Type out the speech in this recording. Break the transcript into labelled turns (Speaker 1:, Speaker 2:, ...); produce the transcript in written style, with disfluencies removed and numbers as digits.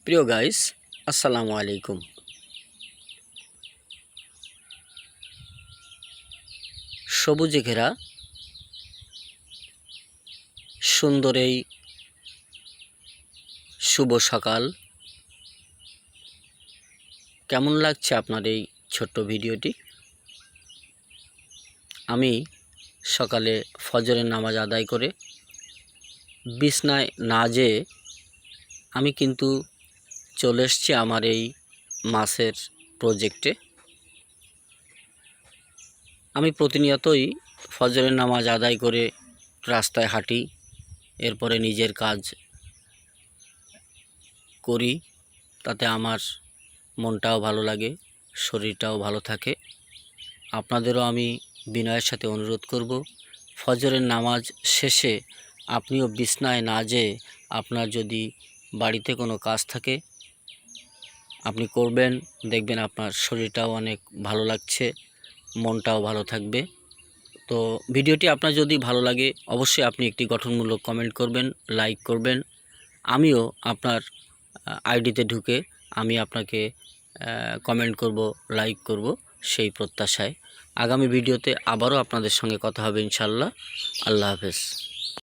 Speaker 1: প্রিয় গাইস, আসসালামু আলাইকুম। সবুজে ঘেরা সুন্দর এই শুভ সকাল। কেমন লাগছে আপনার এই ছোট্ট ভিডিওটি? আমি সকালে ফজরের নামাজ আদায় করে বিছনায় না যেয়ে আমি কিন্তু চলে এসেছি আমার এই মাছের প্রজেক্টে। আমি প্রতিনিয়তই ফজরের নামাজ আদায় করে রাস্তায় হাঁটি, এরপরে নিজের কাজ করি। তাতে আমার মনটাও ভালো লাগে, শরীরটাও ভালো থাকে। আপনাদেরও আমি বিনয়ের সাথে অনুরোধ করব, ফজরের নামাজ শেষে আপনিও বিছনায় না যেয়ে আপনার যদি বাড়িতে কোনো কাজ থাকে আপনি করবেন, দেখবেন আপনার শরীরটাও অনেক ভালো লাগছে, মনটাও ভালো থাকবে। তো ভিডিওটি আপনার যদি ভালো লাগে অবশ্যই আপনি একটি গঠনমূলক কমেন্ট করবেন, লাইক করবেন। আমিও আপনার আইডিতে ঢুকে আমি আপনাকে কমেন্ট করব, লাইক করব, সেই প্রত্যাশায় আগামী ভিডিওতে আবারও আপনাদের সঙ্গে কথা হবে ইনশাল্লাহ। আল্লাহ হাফেজ।